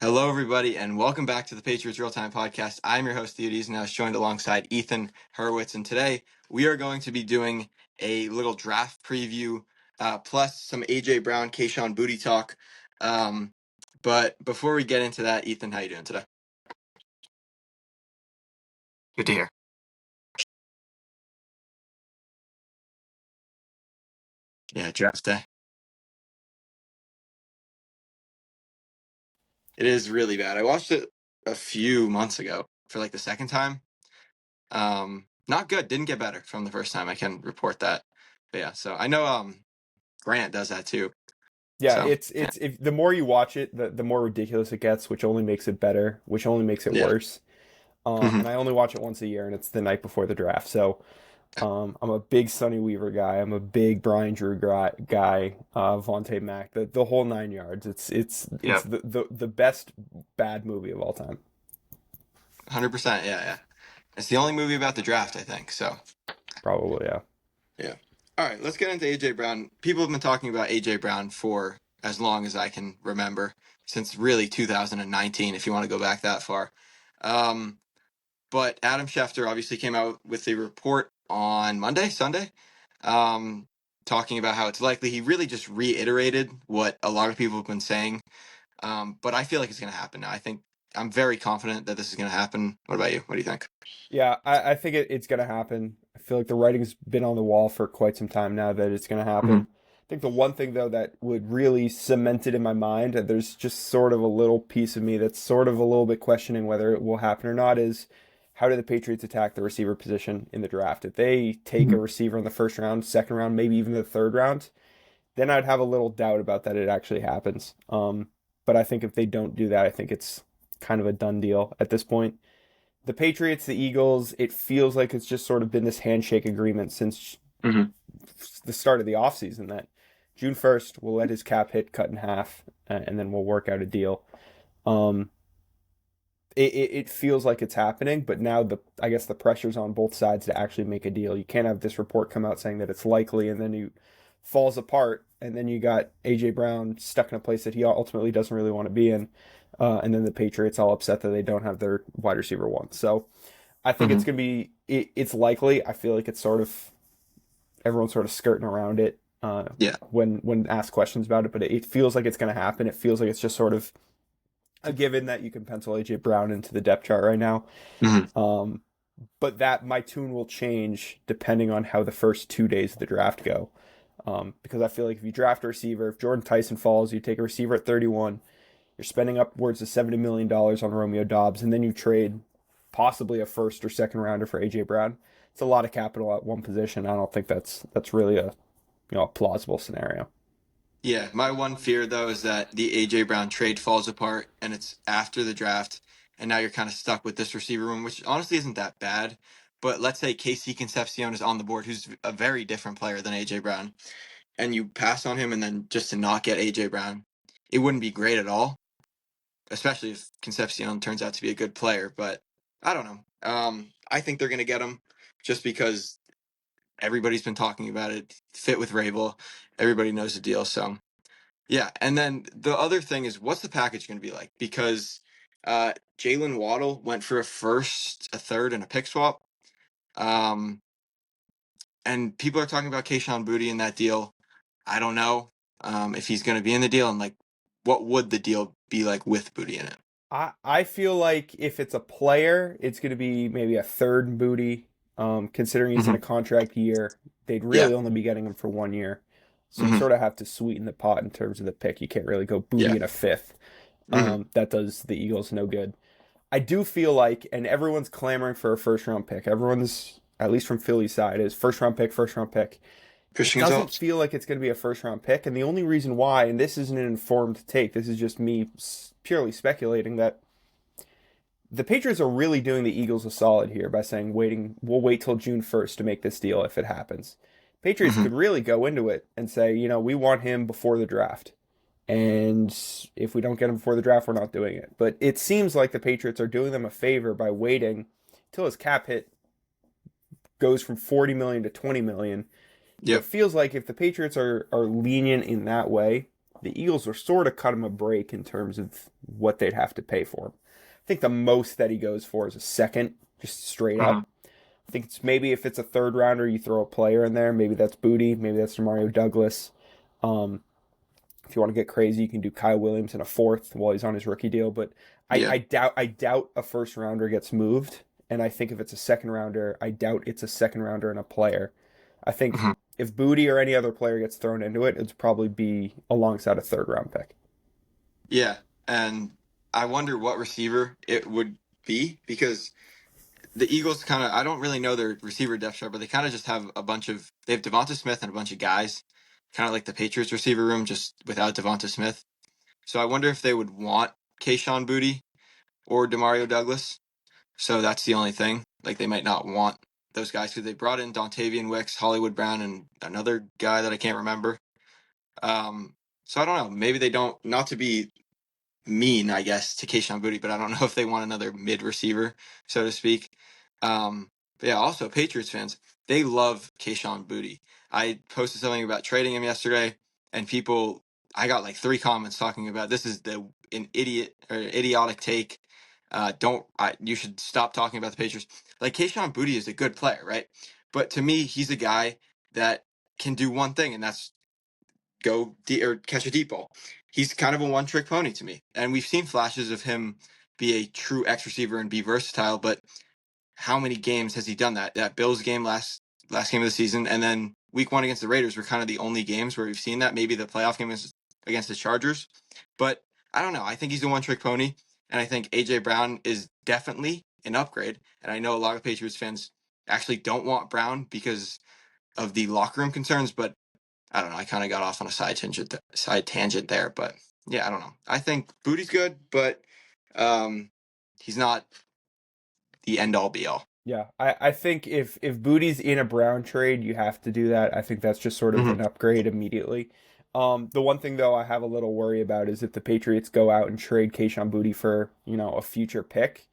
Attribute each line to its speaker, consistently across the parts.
Speaker 1: Hello, everybody, and welcome back to the Patriots Real Time Podcast. I'm your host, Theodes, and I was joined alongside Ethan Hurwitz. And today we are going to be doing a little draft preview, plus some AJ Brown, Kayshon Boutte talk. But before we get into that, Ethan, how you doing today? Good to hear. Yeah, draft day. It is really bad. I watched it a few months ago for like the second time. Not good. Didn't get better from the first time. I can report that. But yeah, so I know Grant does that too.
Speaker 2: Yeah,
Speaker 1: So
Speaker 2: it's if the more you watch it, the more ridiculous it gets, which only makes it better, which only makes it
Speaker 1: yeah.
Speaker 2: worse.
Speaker 1: Mhm.
Speaker 2: And I only watch it once a year, and it's the night before the draft. So I'm a big Sonny Weaver guy. I'm a big Brian Drew guy. Vontae Mack, the whole 9 yards. It's
Speaker 1: Yep.
Speaker 2: the best bad movie of all time.
Speaker 1: 100%. Yeah, yeah. It's the only movie about the draft, I think. So,
Speaker 2: Probably, yeah.
Speaker 1: yeah. All right, let's get into AJ Brown. People have been talking about AJ Brown for as long as I can remember, since really 2019, if you want to go back that far. Um, but Adam Schefter obviously came out with a report on Sunday, um, talking about how it's likely he really just reiterated what a lot of people have been saying. But I feel like it's going to happen now. I'm very confident that this is going to happen. What about you? What do you think?
Speaker 2: Yeah, I think it's going to happen. I feel like the writing's been on the wall for quite some time now that it's going to
Speaker 1: Hmm.
Speaker 2: happen. I think the one thing, though, that would really cement it in my mind, and there's just sort of a little piece of me that's sort of a little bit questioning whether it will happen or not, is how do the Patriots attack the receiver position in the draft? If they take a receiver in the first round, second round, maybe even the third round, then I'd have a little doubt about that it actually happens. But I think if they don't do that, I think it's kind of a done deal at this point. The Patriots, the Eagles, it feels like it's just sort of been this handshake agreement since
Speaker 1: Hmm.
Speaker 2: the start of the offseason that June 1st we'll let his cap hit cut in half and then we'll work out a deal. Um, it feels like it's happening, but now I guess the pressure's on both sides to actually make a deal. You can't have this report come out saying that it's likely and then you falls apart and then you got AJ Brown stuck in a place that he ultimately doesn't really want to be in. And then the Patriots all upset that they don't have their wide receiver one. So I think
Speaker 1: Hmm.
Speaker 2: it's gonna be. It's likely. I feel like it's sort of everyone's sort of skirting around it
Speaker 1: Yeah.
Speaker 2: when asked questions about it, but it feels like it's gonna happen. It feels like it's just sort of a given that you can pencil AJ Brown into the depth chart right now.
Speaker 1: Hmm.
Speaker 2: Um, but that my tune will change depending on how the first 2 days of the draft go. Because I feel like if you draft a receiver, if Jordan Tyson falls, you take a receiver at 31, you're spending upwards of $70 million on Romeo Dobbs, and then you trade possibly a first or second rounder for AJ Brown. It's a lot of capital at one position. I don't think that's really a plausible scenario.
Speaker 1: Yeah. My one fear though is that the AJ Brown trade falls apart and it's after the draft, and now you're kind of stuck with this receiver room, which honestly isn't that bad. But let's say Casey Concepcion is on the board, who's a very different player than AJ Brown, and you pass on him, and then just to not get AJ Brown, it wouldn't be great at all, especially if Concepcion turns out to be a good player. But I don't know. I think they're going to get him just because everybody's been talking about it. Fit with Rabel, everybody knows the deal. So yeah, and then the other thing is, what's the package going to be like? Because Jalen Waddle went for a first, a third, and a pick swap. Um, and people are talking about Kayshon Boutte in that deal. I don't know if he's going to be in the deal, and like, what would the deal be like with Boutte in it?
Speaker 2: I feel like if it's a player, it's going to be maybe a third booty. Considering he's in a
Speaker 1: Hmm.
Speaker 2: contract year, they'd
Speaker 1: Yeah.
Speaker 2: really only be getting him for 1 year. So you
Speaker 1: Hmm.
Speaker 2: sort of have to sweeten the pot in terms of the pick. You can't really go booty
Speaker 1: Yeah.
Speaker 2: in a fifth.
Speaker 1: Hmm.
Speaker 2: That does the Eagles no good. I do feel like, and everyone's clamoring for a first round pick. Everyone's, at least from Philly's side, is first round pick, first round pick. It
Speaker 1: Christian
Speaker 2: doesn't
Speaker 1: Gonzalez.
Speaker 2: feel like it's going to be a first round pick. And the only reason why, and this isn't an informed take, this is just me purely speculating, that the Patriots are really doing the Eagles a solid here by saying we'll wait till June 1st to make this deal if it happens. Patriots
Speaker 1: Hmm.
Speaker 2: could really go into it and say, we want him before the draft. And if we don't get him before the draft, we're not doing it. But it seems like the Patriots are doing them a favor by waiting until his cap hit goes from 40 million to 20 million.
Speaker 1: Yep.
Speaker 2: It feels like if the Patriots are lenient in that way, the Eagles are sort of cut him a break in terms of what they'd have to pay for him. I think the most that he goes for is a second, just straight
Speaker 1: Mhm.
Speaker 2: up. I think it's maybe if it's a third rounder, you throw a player in there. Maybe that's Boutte. Maybe that's Mario Douglas. Um, if you want to get crazy, you can do Kyle Williams in a fourth while he's on his rookie deal. But
Speaker 1: Yeah.
Speaker 2: I doubt a first rounder gets moved. And I think if it's a second rounder, I doubt it's a second rounder and a player. I think
Speaker 1: Mhm.
Speaker 2: if Boutte or any other player gets thrown into it, it'd probably be alongside a third round pick.
Speaker 1: Yeah. And I wonder what receiver it would be because the Eagles kind of, I don't really know their receiver depth chart, but they kind of just have they have Devonta Smith and a bunch of guys, kind of like the Patriots receiver room, just without Devonta Smith. So I wonder if they would want Kayshon Boutte or Demario Douglas. So that's the only thing. Like they might not want those guys because they brought in Dontavian Wicks, Hollywood Brown, and another guy that I can't remember. Um, so I don't know. Maybe they don't. Not to be mean, I guess, to Kayshon Boutte, but I don't know if they want another mid receiver, so to speak. But yeah, also Patriots fans, they love Kayshon Boutte. I posted something about trading him yesterday, and I got like 3 comments talking about this is an idiot or idiotic take. You should stop talking about the Patriots. Like Kayshon Boutte is a good player, right? But to me, he's a guy that can do one thing, and that's or catch a deep ball. He's kind of a one-trick pony to me, and we've seen flashes of him be a true X receiver and be versatile. But how many games has he done that? That Bills game last game of the season, and then Week 1 against the Raiders were kind of the only games where we've seen that. Maybe the playoff game is against the Chargers, but I don't know. I think he's a one-trick pony, and I think AJ Brown is definitely an upgrade. And I know a lot of Patriots fans actually don't want Brown because of the locker room concerns, but I don't know. I kind of got off on a side tangent there, but yeah, I don't know. I think Bootie's good, but um, he's not the end all be all.
Speaker 2: Yeah, I think if Boutte's in a Brown trade, you have to do that. I think that's just sort of
Speaker 1: Mm-hmm.
Speaker 2: an upgrade immediately. The one thing though I have a little worry about is if the Patriots go out and trade Kayshon Boutte for, a future pick,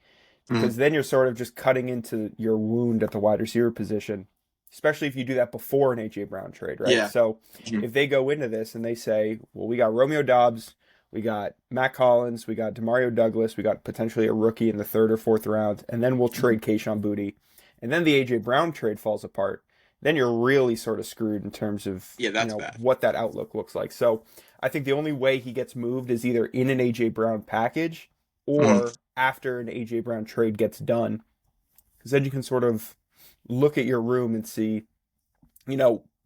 Speaker 1: Mm-hmm.
Speaker 2: because then you're sort of just cutting into your wound at the wide receiver position, especially if you do that before an AJ Brown trade, right?
Speaker 1: Yeah.
Speaker 2: So
Speaker 1: Mm-hmm.
Speaker 2: if they go into this and they say, well, we got Romeo Doubs, we got Matt Collins, we got Demario Douglas, we got potentially a rookie in the third or fourth round, and then we'll
Speaker 1: Mm-hmm.
Speaker 2: trade Kayshon Boutte, and then the AJ Brown trade falls apart, then you're really sort of screwed in terms of
Speaker 1: Yeah, that's bad.
Speaker 2: what that outlook looks like. So I think the only way he gets moved is either in an AJ Brown package
Speaker 1: Mm-hmm.
Speaker 2: or after an AJ Brown trade gets done, because then you can sort of look at your room and see,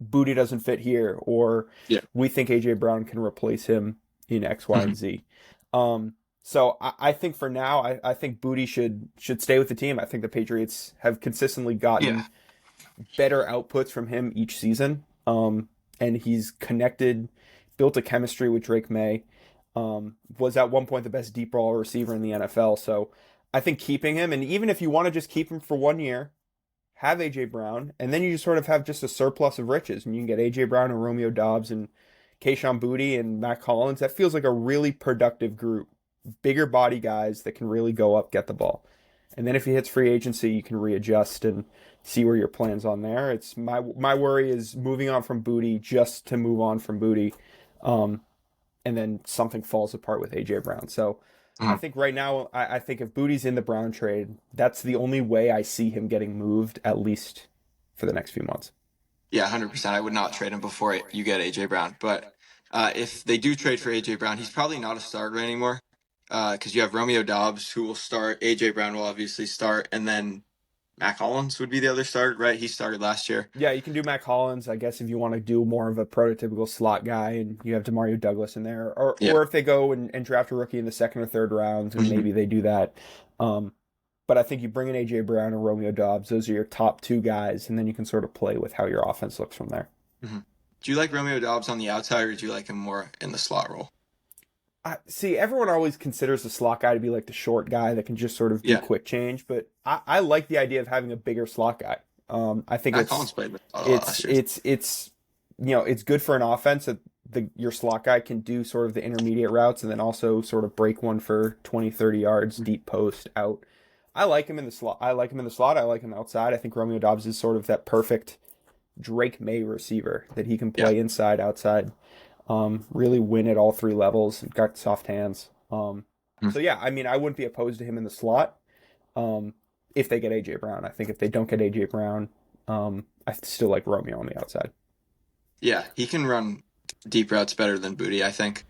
Speaker 2: Booty doesn't fit here, or
Speaker 1: Yeah.
Speaker 2: we think AJ Brown can replace him in X, Y,
Speaker 1: Mm-hmm.
Speaker 2: and Z. So I think for now, I think Booty should stay with the team. I think the Patriots have consistently
Speaker 1: Yeah.
Speaker 2: gotten better outputs from him each season. And he's connected, built a chemistry with Drake May. Was at one point the best deep ball receiver in the NFL. So I think keeping him, and even if you want to just keep him for 1 year, have AJ Brown, and then you just sort of have just a surplus of riches, and you can get AJ Brown and Romeo Doubs and Kayshon Boutte and Matt Collins. That feels like a really productive group, bigger body guys that can really go up, get the ball. And then if he hits free agency, you can readjust and see where your plans on there. It's my worry is moving on from Boutte just to move on from Boutte, um, and then something falls apart with AJ Brown. So I
Speaker 1: Mm-hmm.
Speaker 2: think right now, I think if Boutte's in the Brown trade, that's the only way I see him getting moved, at least for the next few months.
Speaker 1: Yeah, 100%. I would not trade him before you get AJ Brown, but if they do trade for AJ Brown, he's probably not a starter anymore. Because you have Romeo Doubs who will start, AJ Brown will obviously start, and then Matt Collins would be the other start, right? He started last year.
Speaker 2: Yeah, you can do Matt Collins, I guess, if you want to do more of a prototypical slot guy, and you have Demario Douglas in there, or
Speaker 1: Yeah.
Speaker 2: or if they go and draft a rookie in the second or third rounds, and
Speaker 1: Mm-hmm.
Speaker 2: maybe they do that. But I think you bring in AJ Brown and Romeo Doubs; those are your top two guys, and then you can sort of play with how your offense looks from there.
Speaker 1: Mm-hmm. Do you like Romeo Doubs on the outside, or do you like him more in the slot role?
Speaker 2: See, everyone always considers the slot guy to be like the short guy that can just sort of do
Speaker 1: Yeah.
Speaker 2: quick change, but I like the idea of having a bigger slot guy. I think
Speaker 1: Matt Collins played with a lot
Speaker 2: it's
Speaker 1: last year.
Speaker 2: it's it's good for an offense that your slot guy can do sort of the intermediate routes and then also sort of break one for 20, 30 yards, deep post out. I like him in the slot. I like him in the slot. I like him outside. I think Romeo Doubs is sort of that perfect Drake May receiver that he can
Speaker 1: Yeah.
Speaker 2: play inside, outside. Really win at all three levels. Got soft hands.
Speaker 1: Mhm.
Speaker 2: So yeah, I mean, I wouldn't be opposed to him in the slot. Um, if they get AJ Brown, I think if they don't get AJ Brown, I still like Romeo on the outside.
Speaker 1: Yeah, he can run deep routes better than Boutte, I think.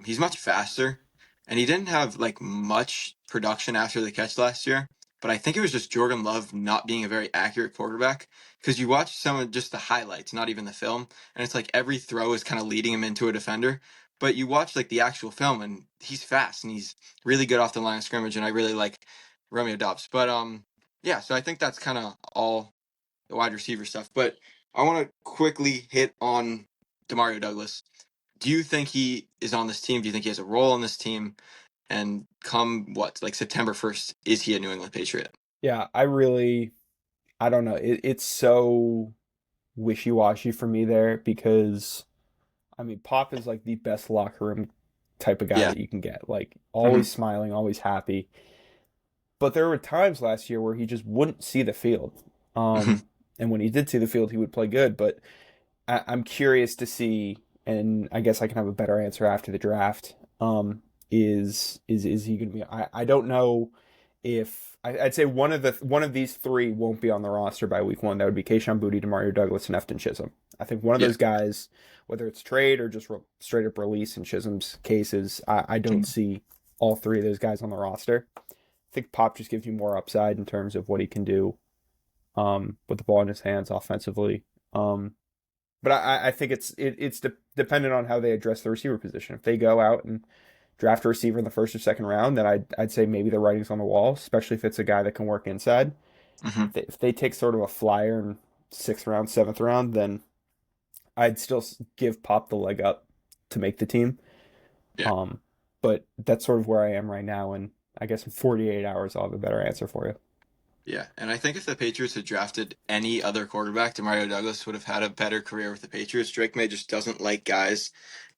Speaker 1: He's much faster, and he didn't have like much production after the catch last year. But I think it was just Jordan Love not being a very accurate quarterback because you watch some of just the highlights, not even the film, and it's like every throw is kind of leading him into a defender. But you watch like the actual film, and he's fast and he's really good off the line of scrimmage, and I really like Romeo Dobbs. But yeah, so I think that's kind of all the wide receiver stuff. But I want to quickly hit on Demario Douglas. Do you think he is on this team? Do you think he has a role on this team? And come what, like September 1st, is he a New England Patriot?
Speaker 2: Yeah, I don't know. It's so wishy washy for me there because I mean, Pop is like the best locker room type of guy
Speaker 1: Yeah.
Speaker 2: that you can get. Like
Speaker 1: Hmm.
Speaker 2: always smiling, always happy. But there were times last year where he just wouldn't see the field.
Speaker 1: Hmm.
Speaker 2: And when he did see the field, he would play good. But I'm curious to see, and I guess I can have a better answer after the draft. Is he going to be? I don't know if I'd say one of these three won't be on the roster by week one. That would be Kayshon Boutte, Demario Douglas, and Efton Chisholm. I think one of
Speaker 1: Yeah.
Speaker 2: those guys, whether it's trade or just straight up release in Chisholm's cases, I don't see all three of those guys on the roster. I think Pop just gives you more upside in terms of what he can do with the ball in his hands offensively. But I think it's dependent on how they address the receiver position. If they go out and draft a receiver in the first or second round, then I'd say maybe the writing's on the wall, especially if it's a guy that can work inside.
Speaker 1: Hmm.
Speaker 2: If they take sort of a flyer in sixth round, seventh round, then I'd still give Pop the leg up to make the team.
Speaker 1: Yeah.
Speaker 2: Um, but that's sort of where I am right now, and I guess in 48 hours I'll have a better answer for you.
Speaker 1: Yeah. And I think if the Patriots had drafted any other quarterback, Demario Douglas would have had a better career with the Patriots. Drake May just doesn't like guys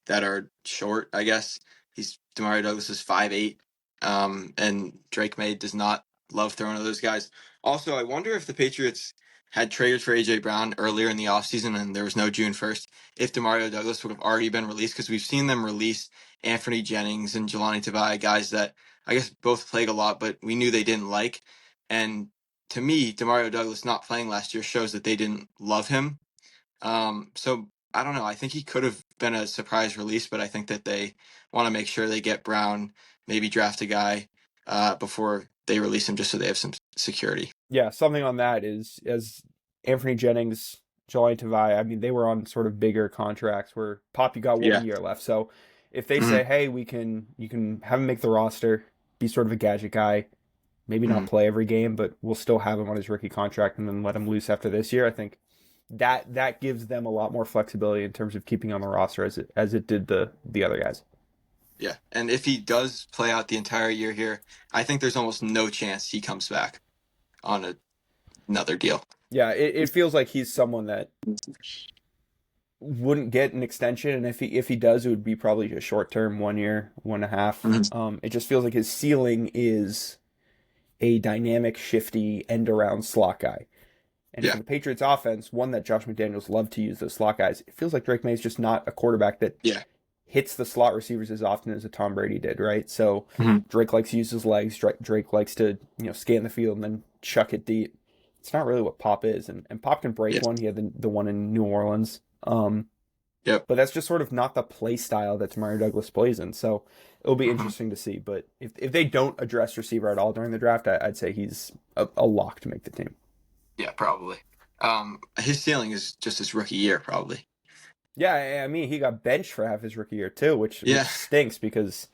Speaker 1: that are short, I guess. He's Demario Douglas is 5'8", and Drake May does not love throwing to those guys. Also, I wonder if the Patriots had traded for AJ Brown earlier in the offseason and there was no June 1st, if Demario Douglas would have already been released, because we've seen them release Anthony Jennings and Jelani Tavai, guys that I guess both played a lot, but we knew they didn't like. And to me, Demario Douglas not playing last year shows that they didn't love him. So I don't know. I think he could have been a surprise release, but I think that they want to make sure they get Brown, maybe draft a guy before they release him, just so they have some security.
Speaker 2: Yeah, something on that is as Anthony Jennings, Jelani Tavai. I mean, they were on sort of bigger contracts where Pop, you got one
Speaker 1: Yeah.
Speaker 2: year left. So if they
Speaker 1: Hmm.
Speaker 2: say, hey, you can have him make the roster, be sort of a gadget guy, maybe not
Speaker 1: Hmm.
Speaker 2: play every game, but we'll still have him on his rookie contract and then let him loose after this year. I think that gives them a lot more flexibility in terms of keeping on the roster as it did the other guys.
Speaker 1: Yeah. And if he does play out the entire year here, I think there's almost no chance he comes back on another deal.
Speaker 2: Yeah, it feels like he's someone that wouldn't get an extension, and if he does, it would be probably a short term, 1 year, 1.5.
Speaker 1: Hmm.
Speaker 2: It just feels like his ceiling is a dynamic, shifty end around slot guy. And for
Speaker 1: Yeah.
Speaker 2: the Patriots offense, one that Josh McDaniels loved to use those slot guys, it feels like Drake May is just not a quarterback that
Speaker 1: Yeah.
Speaker 2: hits the slot receivers as often as a Tom Brady did, right? So
Speaker 1: Hmm.
Speaker 2: Drake likes to use his legs. Drake likes to scan the field and then chuck it deep. It's not really what Pop is, and Pop can break
Speaker 1: Yeah.
Speaker 2: one. He had the one in New Orleans,
Speaker 1: Yep.
Speaker 2: but that's just sort of not the play style that Demario Douglas plays in. So it'll be
Speaker 1: Hmm.
Speaker 2: interesting to see. But if they don't address receiver at all during the draft, I'd say he's a lock to make the team.
Speaker 1: Yeah, probably. His ceiling is just his rookie year, probably.
Speaker 2: Yeah, I mean he got benched for half his rookie year too, which
Speaker 1: Yeah.
Speaker 2: stinks because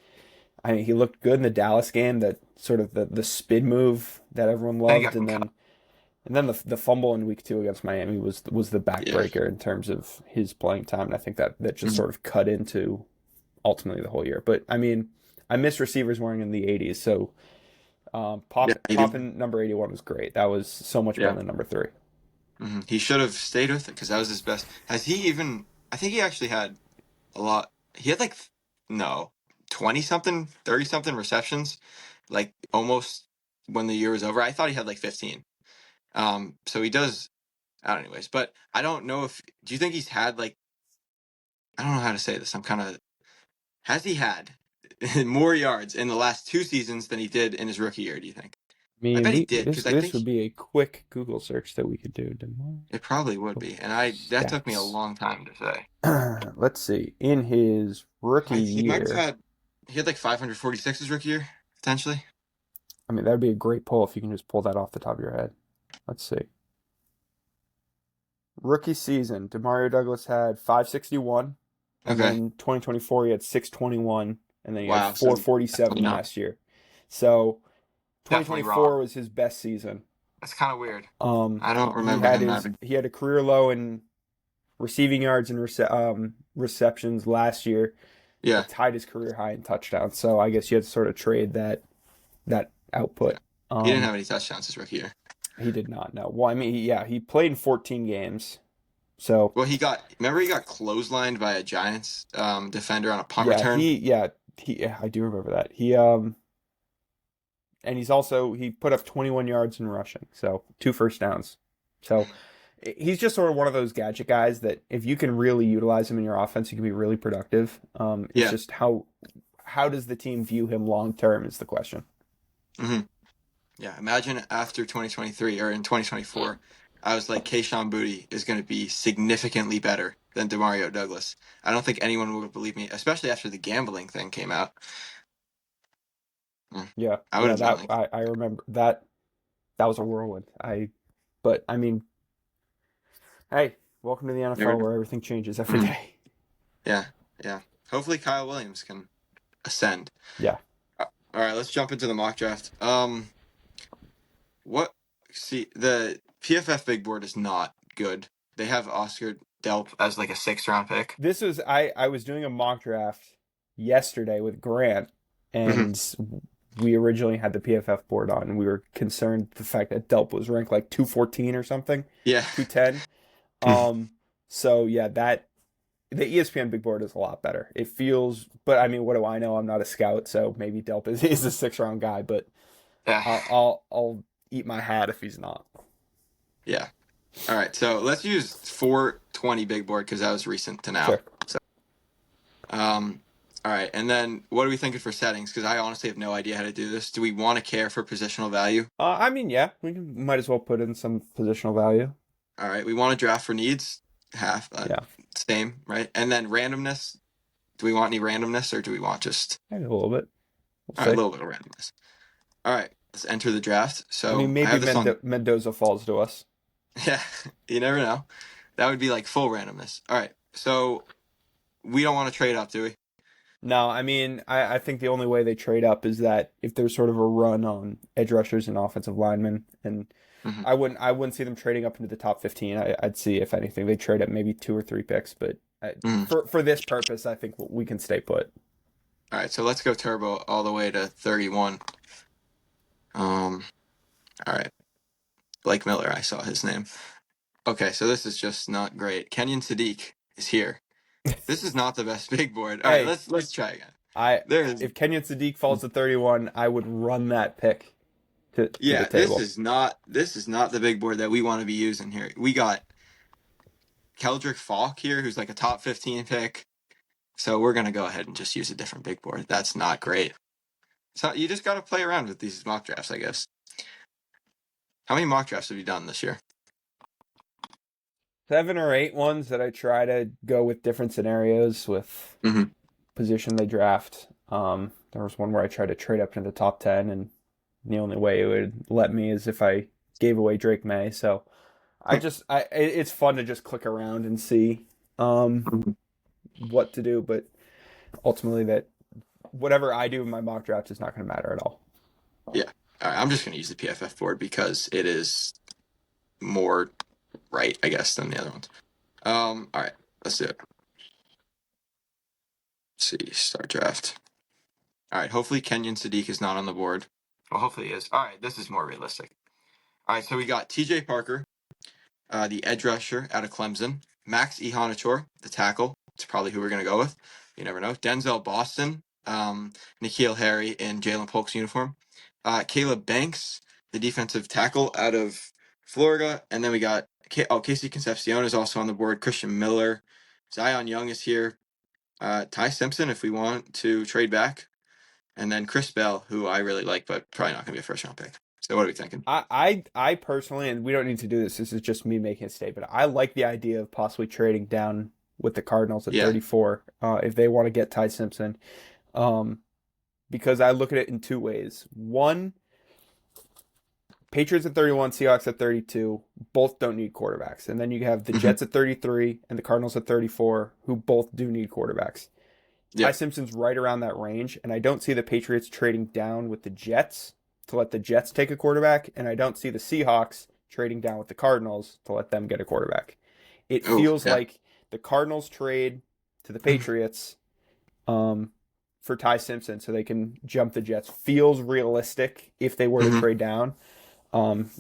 Speaker 2: I mean he looked good in the Dallas game. That sort of the spin move that everyone
Speaker 1: And he got
Speaker 2: loved, and
Speaker 1: concussed.
Speaker 2: then the fumble in week two against Miami was the
Speaker 1: Yeah.
Speaker 2: backbreaker in terms of his playing time, and I think that just
Speaker 1: Mhm.
Speaker 2: sort of cut into ultimately the whole year. But I mean, I miss receivers wearing in the '80s, so
Speaker 1: Yeah, he
Speaker 2: Pop
Speaker 1: did.
Speaker 2: in number 81 was great. That was so much better
Speaker 1: Yeah.
Speaker 2: than number three.
Speaker 1: He should have stayed with it because that was his best. Has he even? I think he actually had a lot. He had like no 20 something, 30 something receptions, like almost when the year was over. I thought he had like 15. So he does out anyways. But I don't know if. Do you think he's had like I don't know how to say this. Has he had more yards in the last 2 seasons than he did in his rookie year, do you think?
Speaker 2: I
Speaker 1: I
Speaker 2: mean,
Speaker 1: bet he
Speaker 2: we
Speaker 1: did,
Speaker 2: this
Speaker 1: because I
Speaker 2: this
Speaker 1: think
Speaker 2: would be a quick Google search that we could do.
Speaker 1: it probably would be. And that took me a
Speaker 2: Stats.
Speaker 1: long time to say.
Speaker 2: Let's see. In his rookie
Speaker 1: He might have
Speaker 2: year,
Speaker 1: he had like 546 his rookie year, potentially.
Speaker 2: I mean, that would be a great poll if you can just pull that off the top of your head. Let's see. Rookie season, Demario Douglas had 561, and
Speaker 1: Okay.
Speaker 2: then 2024 he had 621, and then he had
Speaker 1: Wow. So
Speaker 2: 447
Speaker 1: definitely not.
Speaker 2: last year. So
Speaker 1: Definitely
Speaker 2: 2024
Speaker 1: wrong.
Speaker 2: was his best season.
Speaker 1: That's kind of weird.
Speaker 2: Um,
Speaker 1: I don't
Speaker 2: he
Speaker 1: remember
Speaker 2: had
Speaker 1: him
Speaker 2: his
Speaker 1: having.
Speaker 2: he had a career low in receiving yards and receptions last year,
Speaker 1: Yeah.
Speaker 2: but tied his career high in touchdowns. So I guess you had to sort of trade that
Speaker 1: Yeah.
Speaker 2: output.
Speaker 1: He didn't
Speaker 2: Um,
Speaker 1: have any touchdowns his rookie year.
Speaker 2: he did not know. Well, I mean, he played in 14 games. So
Speaker 1: Well, remember he got clotheslined by a Giants defender on a punt
Speaker 2: yeah,
Speaker 1: return?
Speaker 2: I do remember that. And he put up 21 yards in rushing, so 2 first downs. So he's just sort of one of those gadget guys that if you can really utilize him in your offense, he can be really productive. It's
Speaker 1: Yeah.
Speaker 2: just how does the team view him long term is the question.
Speaker 1: hmm Yeah. Imagine after 2023 or in 2024, I was like, Kayshon Boutte is going to be significantly better than Demario Douglas. I don't think anyone would believe me, especially after the gambling thing came out. Mm.
Speaker 2: Yeah,
Speaker 1: I would
Speaker 2: yeah,
Speaker 1: have been
Speaker 2: that
Speaker 1: like,
Speaker 2: I remember that was a whirlwind. But I mean, hey, welcome to the
Speaker 1: never
Speaker 2: NFL
Speaker 1: know.
Speaker 2: where everything changes every
Speaker 1: Mhm.
Speaker 2: day.
Speaker 1: Yeah. Yeah. Hopefully Kyle Williams can ascend.
Speaker 2: Yeah.
Speaker 1: All right, let's jump into the mock draft. What? See, the PFF big board is not good. They have Oscar Delp as like a 6th round pick.
Speaker 2: This was I was doing a mock draft yesterday with Grant,
Speaker 1: hmm
Speaker 2: and we originally had the PFF board on, and we were concerned the fact that Delp was ranked like 214 or something,
Speaker 1: Yeah.
Speaker 2: 210. Um, so yeah, that the ESPN big board is a lot better. It feels, but I mean, what do I know? I'm not a scout, so maybe Delp is a 6 round guy, but
Speaker 1: Yeah.
Speaker 2: I'll eat my hat if he's not.
Speaker 1: Yeah. All right, so let's use 420 big board because that was recent to now.
Speaker 2: Sure.
Speaker 1: So, um, all right, and then what are we thinking for settings? Because I honestly have no idea how to do this. Do we want to care for positional value?
Speaker 2: I mean, yeah, might as well put in some positional value.
Speaker 1: All right, we want to draft for needs, half,
Speaker 2: Yeah,
Speaker 1: same, right? And then randomness. Do we want any randomness or do we want just
Speaker 2: maybe a little bit. We'll
Speaker 1: all right, a
Speaker 2: see.
Speaker 1: little bit of randomness? All right, let's enter the draft.
Speaker 2: I mean,
Speaker 1: So I
Speaker 2: maybe
Speaker 1: have this on.
Speaker 2: Mendoza falls to us.
Speaker 1: Yeah, you never know. That would be like full randomness. All right, so we don't want to trade up, do we?
Speaker 2: No, I mean, I think the only way they trade up is that if there's sort of a run on edge rushers and offensive linemen, and
Speaker 1: hmm
Speaker 2: I wouldn't see them trading up into the top 15. I'd see if anything they trade up maybe 2 or 3 picks, but
Speaker 1: hmm
Speaker 2: for this purpose, I think we can stay put.
Speaker 1: All right, so let's go turbo all the way to 31. All right, Blake Miller. I saw his name. Okay, so this is just not great. Kenyon Sadiq is here. This is not the best big board. All right,
Speaker 2: Hey,
Speaker 1: let's try again.
Speaker 2: I
Speaker 1: There's
Speaker 2: if Kenyon Sadiq falls to 31, I would run that pick to the
Speaker 1: yeah, this
Speaker 2: table.
Speaker 1: is not the big board that we want to be using here. We got Keldrick Falk here, who's like a top 15 pick. So we're gonna go ahead and just use a different big board. That's not great. So you just gotta play around with these mock drafts, I guess. How many mock drafts have you done this year?
Speaker 2: 7 or 8 ones that I try to go with different scenarios with
Speaker 1: Mm-hmm.
Speaker 2: position they draft. There was one where I tried to trade up into the top 10, and the only way it would let me is if I gave away Drake May. So it's fun to just click around and see what to do, but ultimately that whatever I do in my mock draft is not going to matter at all.
Speaker 1: Yeah. All right, I'm just gonna use the PFF board because it is more right, I guess, than the other ones. All right, let's do it. Let's see, start draft. All right, hopefully Kenyon Sadiq is not on the board. Well, hopefully he is. All right, this is more realistic. All right, so we got T.J. Parker, the edge rusher out of Clemson. Max Ihanachor, the tackle. It's probably who we're gonna go with. You never know. Denzel Boston, N'Keal Harry in Jalen Polk's uniform. Caleb Banks, the defensive tackle out of Florida. And then we got Casey Concepcion is also on the board. Christian Miller. Zion Young is here. Ty Simpson if we want to trade back, and then Chris Bell, who I really like, but probably not going to be a first round pick. So what are we thinking?
Speaker 2: I personally, and we don't need to do this. This is just me making a statement. I like the idea of possibly trading down with the Cardinals at
Speaker 1: Yeah.
Speaker 2: 34 if they want to get Ty Simpson. Um, because I look at it in two ways. One, Patriots at 31, Seahawks at 32, both don't need quarterbacks. And then you have the
Speaker 1: Hmm.
Speaker 2: Jets at 33 and the Cardinals at 34, who both do need quarterbacks. Ty
Speaker 1: Yep.
Speaker 2: Simpson's right around that range, and I don't see the Patriots trading down with the Jets to let the Jets take a quarterback, and I don't see the Seahawks trading down with the Cardinals to let them get a quarterback. It
Speaker 1: Oh,
Speaker 2: feels
Speaker 1: yeah.
Speaker 2: like the Cardinals trade to the Patriots for Ty Simpson so they can jump the Jets. Feels realistic if they were to
Speaker 1: Hmm.
Speaker 2: trade down.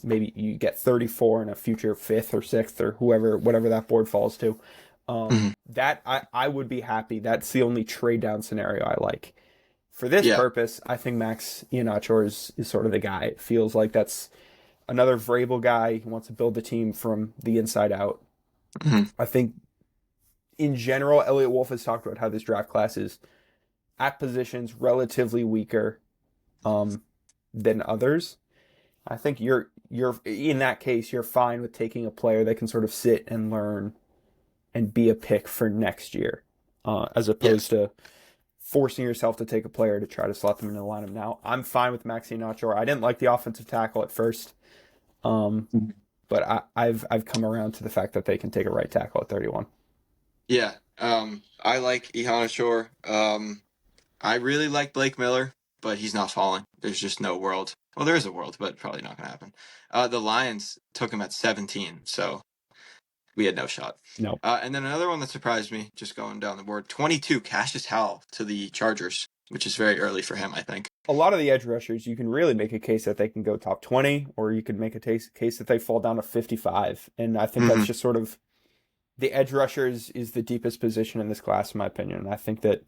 Speaker 2: Maybe you get 34 in a future fifth or sixth or whatever that board falls to.
Speaker 1: Hmm.
Speaker 2: That I would be happy. That's the only trade down scenario I like. For this
Speaker 1: Yeah.
Speaker 2: purpose, I think Max Iannaccio is sort of the guy. It feels like that's another Vrabel guy who wants to build the team from the inside out.
Speaker 1: Hmm.
Speaker 2: I think in general, Elliot Wolf has talked about how this draft class is at positions relatively weaker um, than others. I think you're in that case you're fine with taking a player that can sort of sit and learn and be a pick for next year, as
Speaker 1: Yeah.
Speaker 2: opposed to forcing yourself to take a player to try to slot them into the lineup. Now I'm fine with Maxi Nacho. I didn't like the offensive tackle at first, um, but I've come around to the fact that they can take a right tackle at 31.
Speaker 1: Yeah. I like Ihana Shore. I really like Blake Miller, but he's not falling. There's just no world. Well, there is a world, but probably not going to happen. The Lions took him at 17, so we had no shot.
Speaker 2: No,
Speaker 1: And then another one that surprised me, just going down the board, 22, Cassius Howell to the Chargers, which is very early for him, I think.
Speaker 2: a lot of the edge rushers you can really make a case that they can go top 20, or you could make a case that they fall down to 55, and I think that's
Speaker 1: Hmm.
Speaker 2: just sort of the edge rusher is the deepest position in this class, in my opinion. And I think that,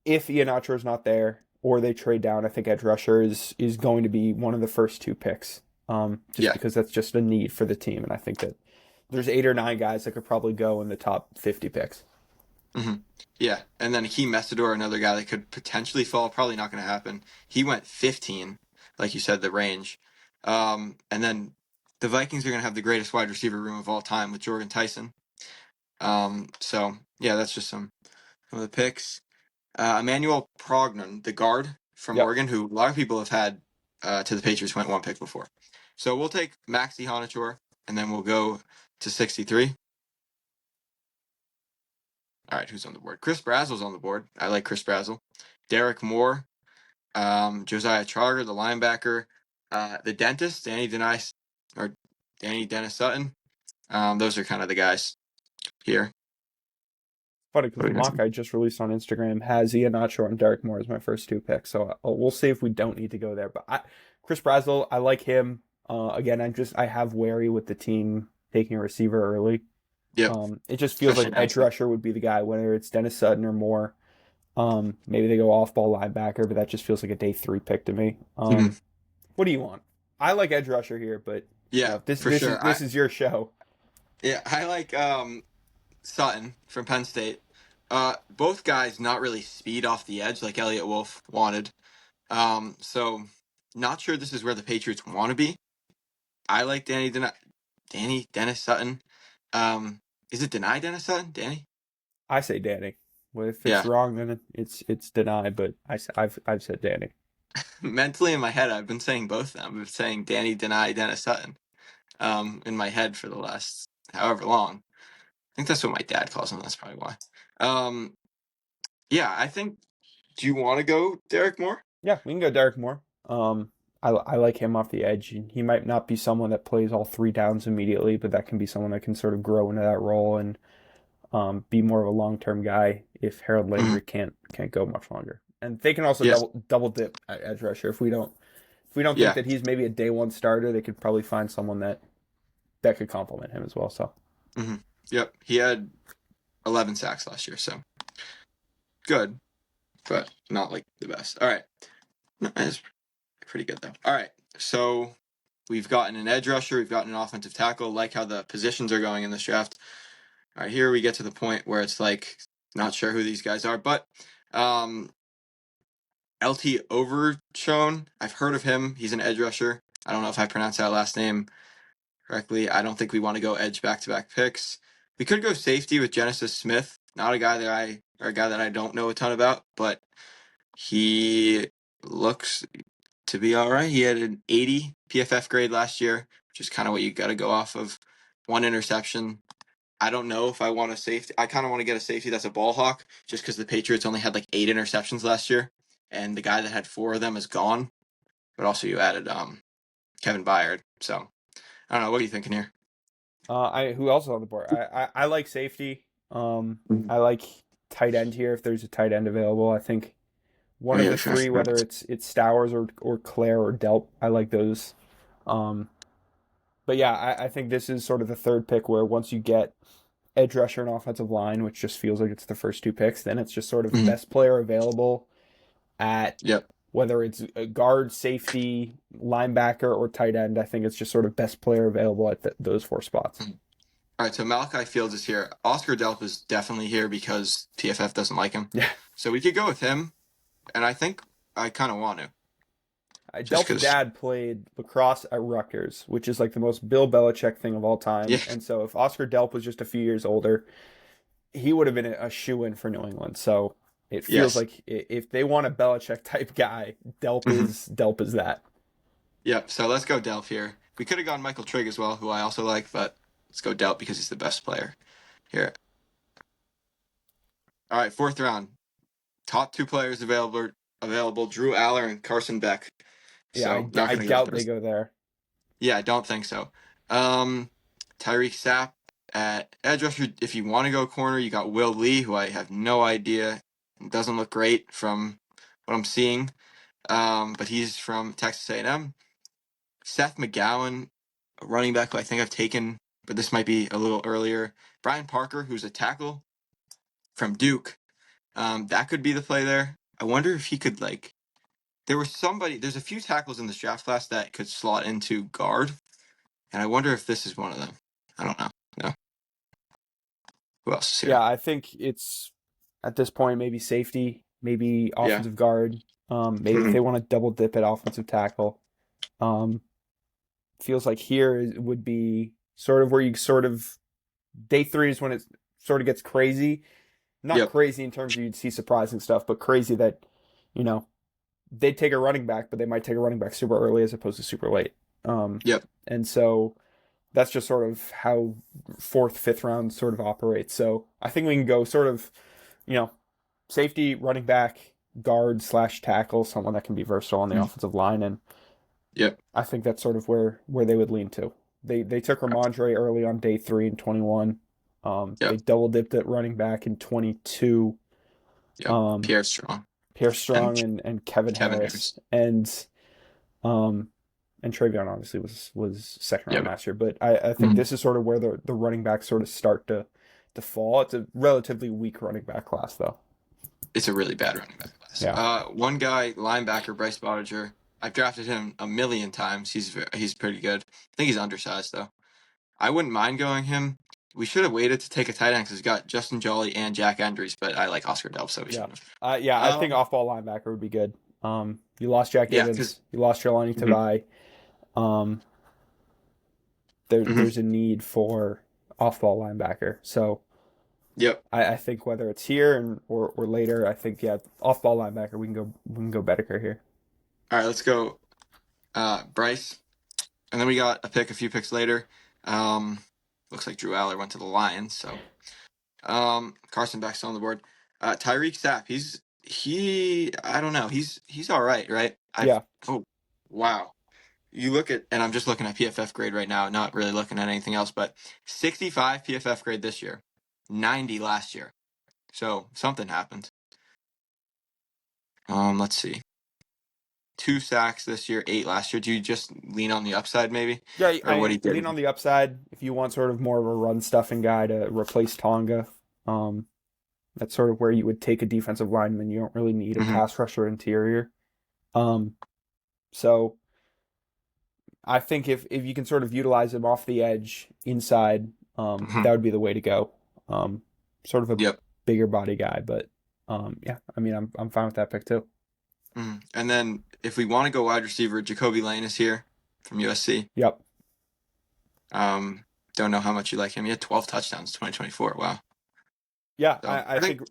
Speaker 2: if Iheanacho is not there or they trade down, I think edge rusher is going to be one of the first two picks, just
Speaker 1: Yeah.
Speaker 2: because that's just a need for the team. And I think that there's 8 or 9 guys that could probably go in the top 50 picks.
Speaker 1: Hmm. Yeah. And then Hakeem Messidor, another guy that could potentially fall, probably not going to happen. He went 15, like you said, the range. And then the Vikings are going to have the greatest wide receiver room of all time with Jordan Tyson. So yeah, that's just some of the picks. Emmanuel Prognon, the guard from
Speaker 2: Yep.
Speaker 1: Oregon, who a lot of people have had to the Patriots, went one pick before. So we'll take Maxi Honachor, and then we'll go to 63. All right, who's on the board? Chris Brazel's on the board. I like Chris Brazel. Derek Moore, Josiah Trotter, the linebacker, the dentist, Danny Dennis Sutton. Those are kind of the guys here.
Speaker 2: Funny
Speaker 1: What
Speaker 2: because
Speaker 1: are
Speaker 2: the
Speaker 1: you guys
Speaker 2: mock
Speaker 1: think?
Speaker 2: I just released on Instagram has Iheanacho and Derek Moore as my first two picks. So we'll see if we don't need to go there. But Chris Brazel, I like him. Again, I have wary with the team taking a receiver early.
Speaker 1: Yep,
Speaker 2: It just feels like
Speaker 1: especially now.
Speaker 2: edge rusher would be the guy, whether it's Dennis Sutton or Moore. Maybe they go off ball linebacker, but that just feels like a day 3 pick to me.
Speaker 1: Mhm.
Speaker 2: What do you want? I like edge rusher here, but
Speaker 1: Yeah,
Speaker 2: this
Speaker 1: for
Speaker 2: this
Speaker 1: sure.
Speaker 2: is this is your show.
Speaker 1: I like Sutton from Penn State. Both guys not really speed off the edge like Elliot Wolf wanted. So not sure this is where the Patriots want to be. I like Danny Dennis Sutton. Is it Deny Dennis Sutton? Danny?
Speaker 2: I say Danny. Well, if it's
Speaker 1: Yeah.
Speaker 2: wrong, then it's denied. But I've said Danny.
Speaker 1: Mentally in my head, I've been saying both of them. I've been saying Danny Deny Dennis Sutton. In my head for the last however long. I think that's what my dad calls him. That's probably why. Um, yeah, I think. Do you want to go Derek Moore?
Speaker 2: Yeah, we can go Derek Moore. I like him off the edge, and he might not be someone that plays all 3 downs immediately, but that can be someone that can sort of grow into that role and be more of a long term guy if Harold
Speaker 1: Mhm.
Speaker 2: Landry can't go much longer. And they can also
Speaker 1: Yes.
Speaker 2: double dip at edge rusher if we don't think
Speaker 1: Yeah.
Speaker 2: that he's maybe a day 1 starter. They could probably find someone that could complement him as well. So
Speaker 1: Hmm. Yep. He had 11 sacks last year, so good, but not like the best. All right. No, it's pretty good though. All right. So we've gotten an edge rusher, we've gotten an offensive tackle. Like how the positions are going in this draft. All right, here we get to the point where it's like Not sure who these guys are, but um, LT Overshone. I've heard of him. He's an edge rusher. I don't know if I pronounced that last name correctly. I don't think we want to go edge back-to-back picks. We could go safety with Genesis Smith. Not a guy that I don't know a ton about, but he looks to be all right. He had an 80 PFF grade last year, which is kind of what you got to go off of. One interception. I don't know if I want a safety. I kind of want to get a safety that's a ball hawk, just because the Patriots only had like 8 interceptions last year, and the guy that had 4 of them is gone. But also you added Kevin Byard. So I don't know. What are you thinking here?
Speaker 2: I who else is on the board? I like safety.
Speaker 1: Mhm.
Speaker 2: I like tight end here if there's a tight end available. I think
Speaker 1: Oh
Speaker 2: one of
Speaker 1: yeah,
Speaker 2: the
Speaker 1: sure.
Speaker 2: three, whether it's Stowers or Claire or Delp, I like those. Um, but yeah, I think this is sort of the third pick where once you get edge rusher and offensive line, which just feels like it's the first 2 picks, then it's just sort of
Speaker 1: Mhm.
Speaker 2: best player available at
Speaker 1: Yep.
Speaker 2: whether it's a guard, safety, linebacker, or tight end. I think it's just sort of best player available at those 4 spots.
Speaker 1: Mhm. All right, so Malachi Fields is here. Oscar Delp is definitely here because PFF doesn't like him.
Speaker 2: Yeah.
Speaker 1: So we could go with him, and I think I kind of want to, just
Speaker 2: Delp's
Speaker 1: because.
Speaker 2: dad played lacrosse at Rutgers, which is like the most Bill Belichick thing of all
Speaker 1: Yeah.
Speaker 2: time. And so if Oscar Delp was just a few years older, he would have been a shoe-in for New England. So it feels
Speaker 1: Yes.
Speaker 2: like if they want a Belichick type guy,
Speaker 1: Hmm.
Speaker 2: Delp is that.
Speaker 1: Yep. So let's go Delp here. We could have gone Michael Trigg as well, who I also like, but let's go Delp because he's the best player here. All right, fourth round. Top 2 players available: Drew Aller and Carson Beck.
Speaker 2: Yeah,
Speaker 1: So not
Speaker 2: I
Speaker 1: gonna go with
Speaker 2: doubt they
Speaker 1: those.
Speaker 2: go there.
Speaker 1: Yeah, I don't think so. Um, Tyreek Sapp at edge rusher. If you want to go corner, you got Will Lee, who I have no idea. Doesn't look great from what I'm seeing. But he's from Texas A&M. Seth McGowan, a running back who I think I've taken, but this might be a little earlier. Brian Parker, who's a tackle from Duke. That could be the play there. I wonder if he could like. There's a few tackles in this draft class that could slot into guard, and I wonder if this is one of them. I don't know. No. Who else is here?
Speaker 2: Yeah, I think it's at this point maybe safety, maybe
Speaker 1: Yeah.
Speaker 2: offensive guard. Maybe if they want to double dip at offensive tackle. Um, feels like here would be sort of where you sort of day 3 is when it sort of gets crazy. Not
Speaker 1: Yep.
Speaker 2: crazy in terms of you'd see surprising stuff, but crazy that you know they'd take a running back, but they might take a running back super early as opposed to super late. Um,
Speaker 1: Yep.
Speaker 2: and so that's just sort of how fourth, fifth round sort of operates. So I think we can go sort of, you know, safety, running back, guard slash tackle, someone that can be versatile on the
Speaker 1: Mhm.
Speaker 2: offensive line, and
Speaker 1: Yep.
Speaker 2: I think that's sort of where they would lean to. They took Ramondre early on day 3 and 21. They
Speaker 1: Yep.
Speaker 2: double dipped at running back in 22.
Speaker 1: Yep.
Speaker 2: Um,
Speaker 1: Pierre Strong
Speaker 2: Pierre
Speaker 1: and
Speaker 2: Strong and Kevin
Speaker 1: Kevin
Speaker 2: Harris
Speaker 1: Harris.
Speaker 2: um, and Travion obviously was second round
Speaker 1: Yep.
Speaker 2: last year. But I think
Speaker 1: Mhm.
Speaker 2: this is sort of where the running backs sort of start to fall. It's a relatively weak running back class though.
Speaker 1: It's a really bad running back class.
Speaker 2: Yeah.
Speaker 1: One guy, linebacker Bryce Bottiger. I've drafted him a million times. He's pretty good. I think he's undersized though. I wouldn't mind going him. We should have waited to take a tight end because he's got Justin Jolly and Jack Andrews, but I like Oscar Delp, so we
Speaker 2: Yeah.
Speaker 1: shouldn't have.
Speaker 2: Yeah, I think off ball linebacker would be good. You lost Jack
Speaker 1: Yeah, because
Speaker 2: Evans, you lost Jelani Tavai. Um, there's a need for off ball linebacker. So
Speaker 1: yep.
Speaker 2: I think whether it's here or later, I think yeah, off ball linebacker we can go Bedeker here.
Speaker 1: All right, let's go. Bryce, and then we got a few picks later. Um, looks like Drew Aller went to the Lions, so Carson Beck's on the board. Tyreek Sapp, he I don't know, he's all right, right?
Speaker 2: Yeah.
Speaker 1: Oh wow. You look at, and I'm just looking at PFF grade right now, not really looking at anything else, but 65 PFF grade this year, 90 last year. So something happened. Let's see. 2 sacks this year, 8 last year. Do you just lean on the upside maybe,
Speaker 2: Yeah,
Speaker 1: or what
Speaker 2: I
Speaker 1: he
Speaker 2: lean
Speaker 1: did?
Speaker 2: on the upside if you want sort of more of a run stuffing guy to replace Tonga. Um, that's sort of where you would take a defensive lineman. You don't really need a
Speaker 1: Hmm.
Speaker 2: pass rusher interior. Um, so I think if you can sort of utilize him off the edge inside,
Speaker 1: Hmm.
Speaker 2: that would be the way to go. Sort of a
Speaker 1: Yep.
Speaker 2: bigger body guy. But yeah, I mean, I'm fine with that pick too.
Speaker 1: And then if we want to go wide receiver, Jacoby Lane is here from USC.
Speaker 2: Yep.
Speaker 1: Um, don't know how much you like him. He had 12 touchdowns 2024. Wow.
Speaker 2: Yeah,
Speaker 1: So
Speaker 2: I
Speaker 1: I think
Speaker 2: think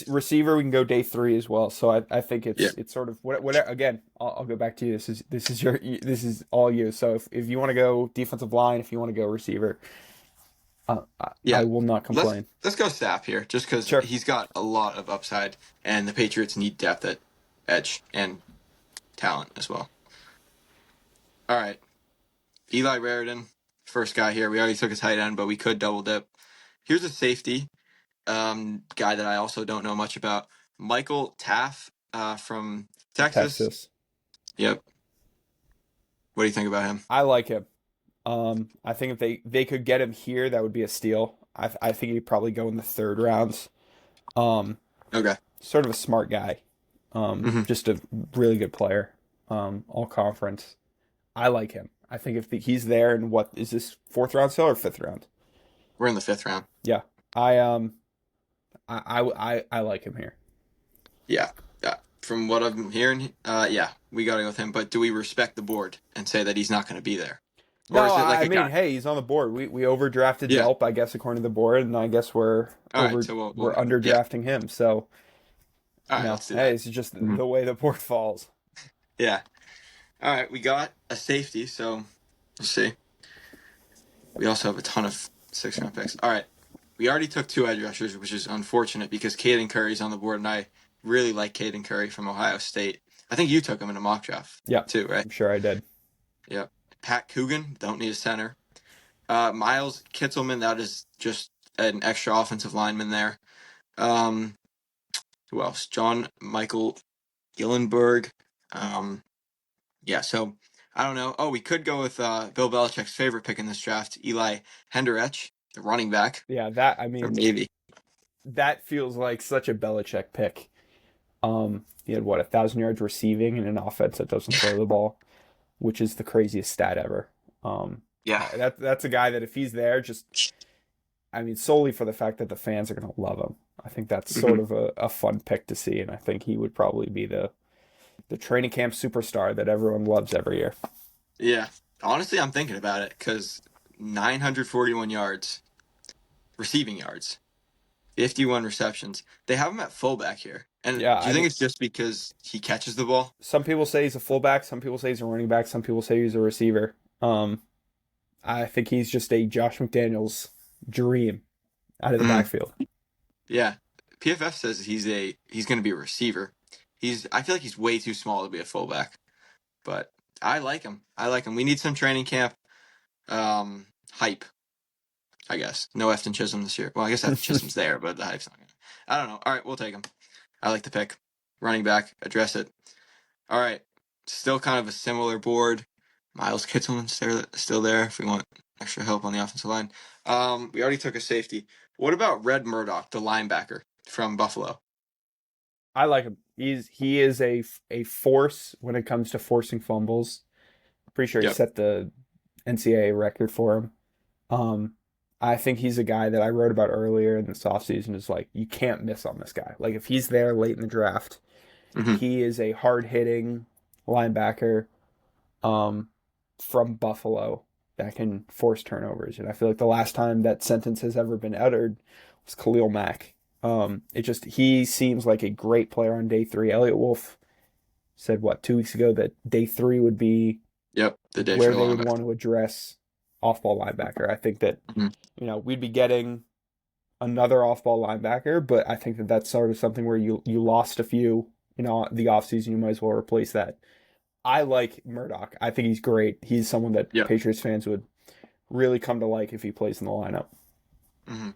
Speaker 2: receiver we can go day three as well. So I think
Speaker 1: yeah,
Speaker 2: it's sort of whatever. Again, I'll go back to you. This is all you. So if you want to go defensive line, if you want to go receiver, I
Speaker 1: yeah.
Speaker 2: will not
Speaker 1: Let's
Speaker 2: complain.
Speaker 1: let's go Sap here, just because
Speaker 2: Sure.
Speaker 1: he's got a lot of upside, and the Patriots need depth at edge and talent as well. All right, Eli Raridan, first guy here. We already took a tight end, but we could double dip. Here's a safety guy that I also don't know much about. Michael Taff from Texas.
Speaker 2: Texas.
Speaker 1: Yep. What do you think about him?
Speaker 2: I like him. I think if they could get him here, that would be a steal. I think he'd probably go in the third rounds. Um,
Speaker 1: Okay.
Speaker 2: Sort of a smart guy.
Speaker 1: Hmm.
Speaker 2: Just a really good player. All conference. I like him. I think if he's there in what is this fourth round still or fifth round?
Speaker 1: We're in the fifth round.
Speaker 2: Yeah, I I like him here.
Speaker 1: Yeah. Yeah. From what I'm hearing, yeah, we got to go with him. But do we respect the board and say that he's not going to be there? Or
Speaker 2: No,
Speaker 1: is it like
Speaker 2: I
Speaker 1: a
Speaker 2: mean,
Speaker 1: guy?
Speaker 2: hey, he's on the board. We overdrafted
Speaker 1: Yeah.
Speaker 2: Delp, I guess, according to the board, and I guess
Speaker 1: All right. So
Speaker 2: we're
Speaker 1: yeah.
Speaker 2: underdrafting him. So
Speaker 1: All right. Let's do
Speaker 2: hey,
Speaker 1: that.
Speaker 2: it's just
Speaker 1: Mhm.
Speaker 2: the way the board falls.
Speaker 1: Yeah. All right. We got a safety. So we'll see. We also have a ton of 6th round picks. All right. We already took 2 edge rushers, which is unfortunate because Caden Curry's on the board, and I really like Caden Curry from Ohio State. I think you took him in a mock draft
Speaker 2: Yeah,
Speaker 1: too, right?
Speaker 2: I'm sure I did.
Speaker 1: Yep. Pat Coogan, don't need a center. Miles Kittelman, that is just an extra offensive lineman there. Um, who else? John Michael Gillenberg. Um, yeah, so I don't know. Oh, we could go with Bill Belichick's favorite pick in this draft, Eli Henderech, the running back
Speaker 2: Yeah, that I
Speaker 1: from
Speaker 2: mean,
Speaker 1: Navy.
Speaker 2: that feels like such a Belichick pick. He had what 1,000 yards receiving in an offense that doesn't throw the ball, which is the craziest stat ever.
Speaker 1: Yeah.
Speaker 2: That's a guy that if he's there, just I mean, solely for the fact that the fans are going to love him. I think that's sort
Speaker 1: Hmm.
Speaker 2: of a fun pick to see, and I think he would probably be the training camp superstar that everyone loves every year.
Speaker 1: Yeah. Honestly, I'm thinking about it because 941 yards, receiving yards, 51 receptions. They have him at fullback here. And
Speaker 2: Yeah,
Speaker 1: do
Speaker 2: I
Speaker 1: you think
Speaker 2: mean,
Speaker 1: it's just because he catches the ball?
Speaker 2: some people say he's a fullback, some people say he's a running back, some people say he's a receiver. I think he's just a Josh McDaniels dream out of the
Speaker 1: Mm,
Speaker 2: backfield.
Speaker 1: yeah. PFF says he's going to be a receiver. I feel like he's way too small to be a fullback, but I like him. I like him. We need some training camp hype, I guess. No Efton Chisholm this year. Well, I guess Efton Chisholm's there, but the hype's not gonna. I don't know. All right, we'll take him. I like the pick. Running back, address it. All right, still kind of a similar board. Miles Kittleman's still there if we want extra help on the offensive line. We already took a safety. What about Red Murdoch, the linebacker from Buffalo?
Speaker 2: I like him. He is a force when it comes to forcing fumbles. Pretty sure he
Speaker 1: Yep.
Speaker 2: set the NCAA record for him. Um, I think he's a guy that I wrote about earlier in this offseason is like you can't miss on this guy. Like if he's there late in the draft,
Speaker 1: Hmm.
Speaker 2: he is a hard hitting linebacker um, from Buffalo that can force turnovers. And I feel like the last time that sentence has ever been uttered was Khalil Mack. It just he seems like a great player on day three. Elliot Wolf said what 2 weeks ago that day three would be
Speaker 1: Yep. The day for
Speaker 2: where
Speaker 1: the
Speaker 2: they would
Speaker 1: linebacker.
Speaker 2: want to address off ball linebacker. I think that
Speaker 1: Hmm.
Speaker 2: we'd be getting another off ball linebacker, but I think that that's sort of something where you lost a few. The offseason, you might as well replace that. I like Murdoch. I think he's great. He's someone that
Speaker 1: Yep.
Speaker 2: Patriots fans would really come to like if he plays in the lineup.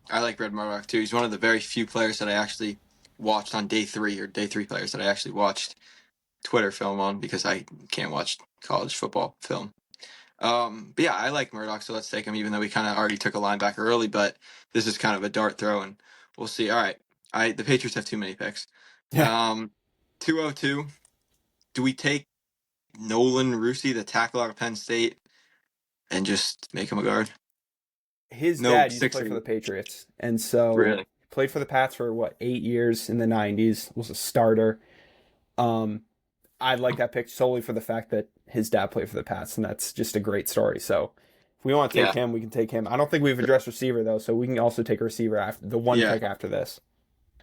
Speaker 1: I like Red Murdoch too. He's one of the very few players that I actually watched on day three, or day three players that I actually watched Twitter film on because I can't watch college football film. But yeah, I like Murdoch, so let's take him, even though we kind of already took a linebacker early, but this is kind of a dart throw, and we'll see. All right. The Patriots have too many picks.
Speaker 2: Yeah,
Speaker 1: Um, 202. Do we take Nolan Rusi, the tackle out of Penn State, and just make him a guard?
Speaker 2: his
Speaker 1: No
Speaker 2: dad used to
Speaker 1: six
Speaker 2: play for the
Speaker 1: eight.
Speaker 2: Patriots, and so
Speaker 1: Really?
Speaker 2: Played for the Pats for what 8 years in the '90s. Was a starter. Um, I like that pick solely for the fact that his dad played for the Pats, and that's just a great story. So if we want to take
Speaker 1: Yeah.
Speaker 2: him, we can take him. I don't think we've addressed receiver though, so we can also take a receiver after the one
Speaker 1: Yeah.
Speaker 2: pick after this.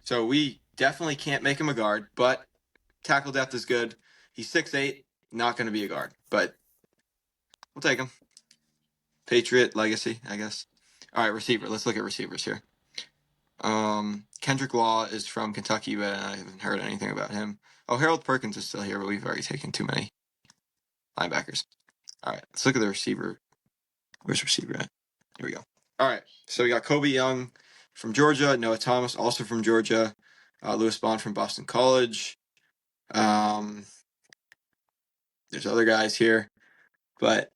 Speaker 1: So we definitely can't make him a guard, but tackle depth is good. He's 6'8", not going to be a guard, but we'll take him. Patriot legacy, I guess. All right, receiver. Let's look at receivers here. Kendrick Law is from Kentucky, but I haven't heard anything about him. Oh, Harold Perkins is still here, but we've already taken too many linebackers. All right, let's look at the receiver. Where's receiver at? Here we go. All right, so we got Kobe Young from Georgia, Noah Thomas also from Georgia, Lewis Bond from Boston College. There's other guys here, but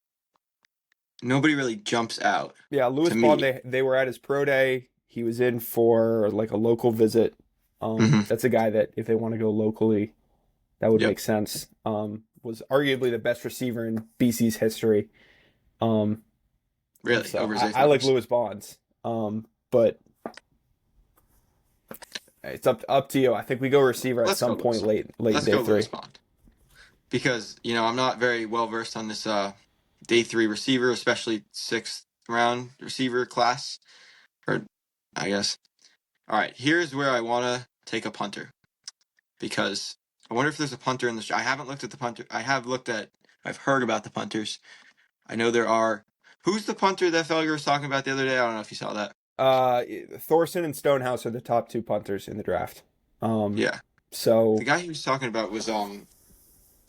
Speaker 1: nobody really jumps out
Speaker 2: Yeah,
Speaker 1: to
Speaker 2: Lewis Bond.
Speaker 1: me.
Speaker 2: They were at his pro day. He was in for like a local visit.
Speaker 1: Mm-hmm.
Speaker 2: That's a guy that if they want to go locally, that would
Speaker 1: Yep,
Speaker 2: make sense. Was arguably the best receiver in BC's history. Um, and
Speaker 1: really,
Speaker 2: so
Speaker 1: over Zay
Speaker 2: I like
Speaker 1: Flowers.
Speaker 2: Lewis Bonds. But it's up to you. I think we go receiver at
Speaker 1: Let's go
Speaker 2: some point
Speaker 1: Lewis.
Speaker 2: late in
Speaker 1: Let's
Speaker 2: day
Speaker 1: go Lewis
Speaker 2: three.
Speaker 1: Bond because I'm not very well versed on this day three receiver, especially sixth round receiver class. Or I guess. All right, here's where I want to take a punter because I wonder if there's a punter in this. I haven't looked at the punter. I've heard about the punters. I know there are. Who's the punter that Felger was talking about the other day? I don't know if you saw that.
Speaker 2: Thorson and Stonehouse are the top two punters in the draft. Um,
Speaker 1: Yeah, the
Speaker 2: so
Speaker 1: guy he was talking about was I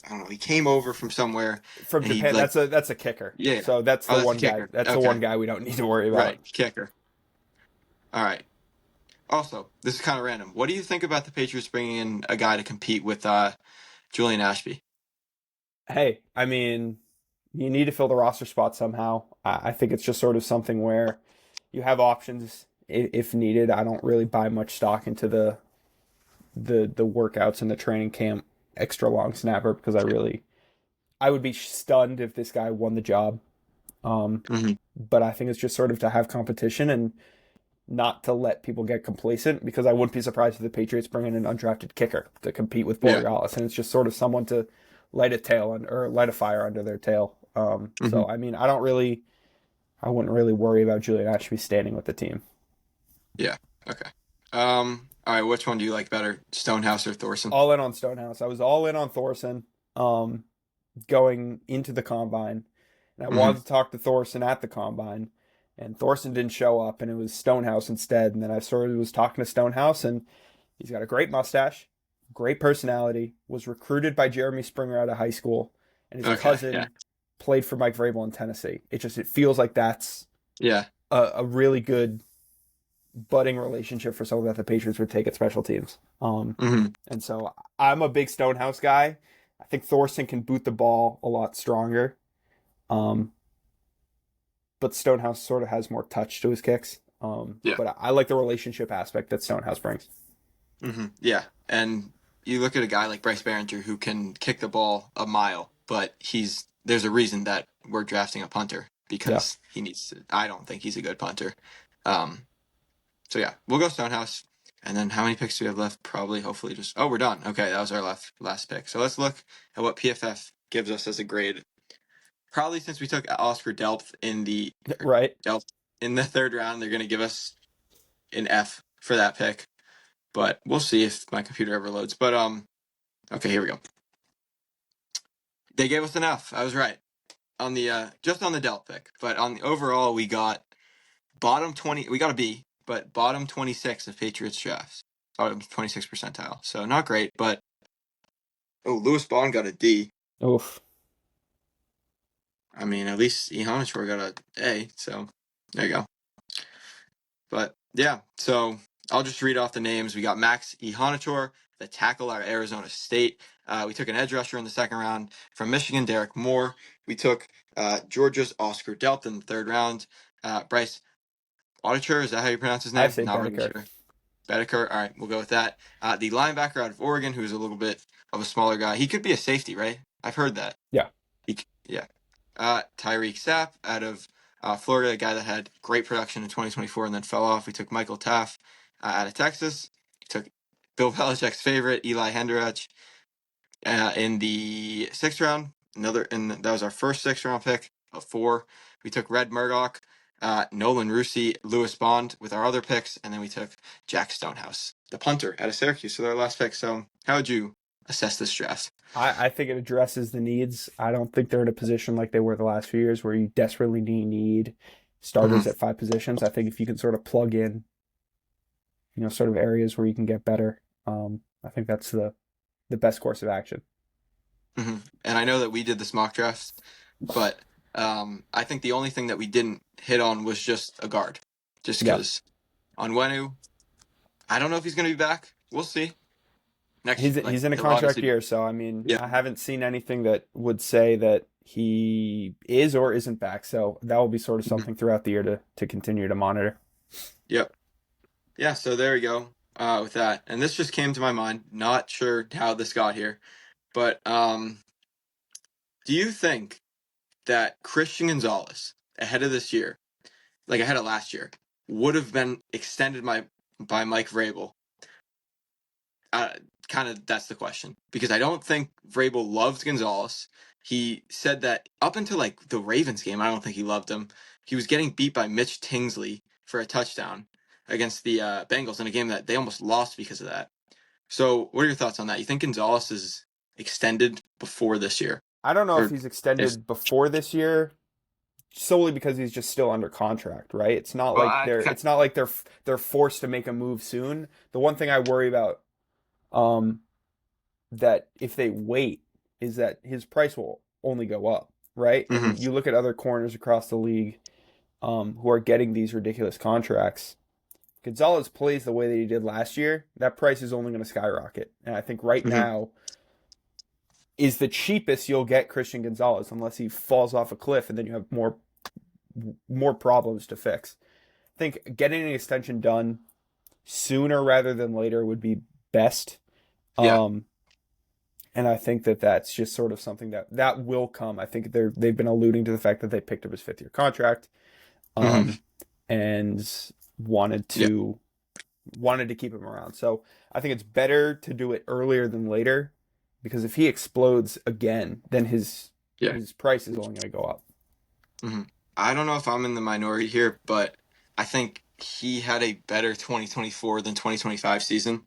Speaker 1: don't know. He came over from somewhere
Speaker 2: from
Speaker 1: and he
Speaker 2: Japan,
Speaker 1: like
Speaker 2: that's a kicker.
Speaker 1: yeah.
Speaker 2: So that's
Speaker 1: Oh,
Speaker 2: the
Speaker 1: that's the
Speaker 2: one guy.
Speaker 1: kicker.
Speaker 2: That's the
Speaker 1: Okay,
Speaker 2: one guy we don't need to worry about.
Speaker 1: right, kicker. All right. Also, this is kind of random. What do you think about the Patriots bringing in a guy to compete with Julian Ashby?
Speaker 2: Hey, I mean, you need to fill the roster spot somehow. I think it's just sort of something where you have options if needed. I don't really buy much stock into the workouts and the training camp extra long snapper because I would be stunned if this guy won the job.
Speaker 1: Mm-hmm.
Speaker 2: But I think it's just sort of to have competition and not to let people get complacent because I wouldn't be surprised if the Patriots bring in an undrafted kicker to compete with
Speaker 1: Yeah.
Speaker 2: Borealis, and it's just sort of someone to light a tail or light a fire under their tail.
Speaker 1: Mm-hmm.
Speaker 2: So I mean, I wouldn't really worry about Julian Ashby standing with the team.
Speaker 1: Yeah. Okay. All right. Which one do you like better, Stonehouse or Thorson?
Speaker 2: All in on Stonehouse. I was all in on Thorson going into the combine, and I
Speaker 1: Mm-hmm.
Speaker 2: wanted to talk to Thorson at the combine, and Thorson didn't show up, and it was Stonehouse instead. And then I sort of was talking to Stonehouse, and he's got a great mustache, great personality, was recruited by Jeremy Springer out of high school, and his
Speaker 1: Okay. Yeah.
Speaker 2: cousin played for Mike Vrabel in Tennessee. It feels like that's
Speaker 1: Yeah.
Speaker 2: a really good budding relationship for someone that the Patriots would take at special teams.
Speaker 1: Mm-hmm.
Speaker 2: And so I'm a big Stonehouse guy. I think Thorson can boot the ball a lot stronger. Um, but Stonehouse sort of has more touch to his kicks.
Speaker 1: Yeah.
Speaker 2: But I like the relationship aspect that Stonehouse brings.
Speaker 1: Mm-hmm. Yeah. And you look at a guy like Bryce Behringer who can kick the ball a mile, but there's a reason that we're drafting a punter
Speaker 2: Yeah.
Speaker 1: because he needs to. I don't think he's a good punter. Um, So yeah, we'll go Stonehouse. And then how many picks do we have left? Probably, hopefully, just we're done. Okay, that was our last pick. So let's look at what PFF gives us as a grade. Probably since we took Oscar
Speaker 2: Right.
Speaker 1: Delp in the third round, they're gonna give us an F for that pick. But we'll see if my computer ever loads. But okay, here we go. They gave us an F. I was right on the just on the Delp pick, but on the overall we got bottom 20. We got a B, but bottom 26 of Patriots drafts. Bottom 26 percentile. So not great, but Lewis Bond got a D.
Speaker 2: Oof.
Speaker 1: I mean, at least Ihanichor got a A. So there you go. But yeah, so I'll just read off the names. We got Max Ihanichor, the tackle out of Arizona State. We took an edge rusher in the second round from Michigan, Derek Moore. We took Georgia's Oscar Delp in the third round. Bryce Auditor, is that how you pronounce his
Speaker 2: I
Speaker 1: name?
Speaker 2: say
Speaker 1: Not really
Speaker 2: Bedeker.
Speaker 1: sure. Bedeker. All right, we'll go with that. The linebacker out of Oregon, who's a little bit of a smaller guy. He could be a safety, right? I've heard that.
Speaker 2: Yeah.
Speaker 1: Yeah. Tyreek Sapp out of Florida, a guy that had great production in 2024 and then fell off. We took Michael Taff out of Texas. Took Bill Belichick's favorite, Eli Henderich, in the sixth round. That was our first sixth round pick of four. We took Red Murdoch, Nolan Rusi, Lewis Bond with our other picks, and then we took Jack Stonehouse, the punter out of Syracuse, with our last pick. So, how would you assess this draft?
Speaker 2: I think it addresses the needs. I don't think they're in a position like they were the last few years where you desperately need starters
Speaker 1: Mm-hmm.
Speaker 2: at 5 positions. I think if you can sort of plug in, sort of areas where you can get better, I think that's the best course of action.
Speaker 1: Mm-hmm. And I know that we did this mock draft, but I think the only thing that we didn't hit on was just a guard. Just
Speaker 2: Yeah.
Speaker 1: because Onwenu, I don't know if he's going to be back. We'll see. Next
Speaker 2: He's
Speaker 1: year, like
Speaker 2: he's in a
Speaker 1: he'll
Speaker 2: contract
Speaker 1: obviously,
Speaker 2: year, so I mean,
Speaker 1: yeah,
Speaker 2: I haven't seen anything that would say that he is or isn't back. So that will be sort of
Speaker 1: mm-hmm.
Speaker 2: something throughout the year to continue to monitor.
Speaker 1: Yep, yeah. So there we go with that. And this just came to my mind. Not sure how this got here, but do you think that Christian Gonzalez ahead of this year, like ahead of last year, would have been extended by Mike Vrabel? uh, Kind of that's the question, because I don't think Vrabel loved Gonzalez. He said that up until like the Ravens game, I don't think he loved him. He was getting beat by Mitch Tingsley for a touchdown against the Bengals in a game that they almost lost because of that. So, what are your thoughts on that? You think Gonzalez is extended before this year,
Speaker 2: I don't know if
Speaker 1: or
Speaker 2: he's
Speaker 1: if?
Speaker 2: extended before this year solely because he's just still under contract, right? It's not
Speaker 1: Well,
Speaker 2: like they're forced to make a move soon. The one thing I worry about, um, that if they wait, is that his price will only go up, right?
Speaker 1: mm-hmm,
Speaker 2: And you look at other corners across the league, who are getting these ridiculous contracts. Gonzalez plays the way that he did last year, that price is only going to skyrocket. And I think right
Speaker 1: mm-hmm,
Speaker 2: now is the cheapest you'll get Christian Gonzalez unless he falls off a cliff and then you have more problems to fix. I think getting an extension done sooner rather than later would be best.
Speaker 1: yeah,
Speaker 2: Um, and I think that that's just sort of something that will come. I think they've been alluding to the fact that they picked up his 5th year contract,
Speaker 1: mm-hmm,
Speaker 2: um, and wanted
Speaker 1: yeah,
Speaker 2: to wanted to keep him around. So I think it's better to do it earlier than later, because if he explodes again, then
Speaker 1: yeah.
Speaker 2: his price is only going to go up.
Speaker 1: hmm I don't know if I'm in the minority here, but I think he had a better 2024 than 2025 season.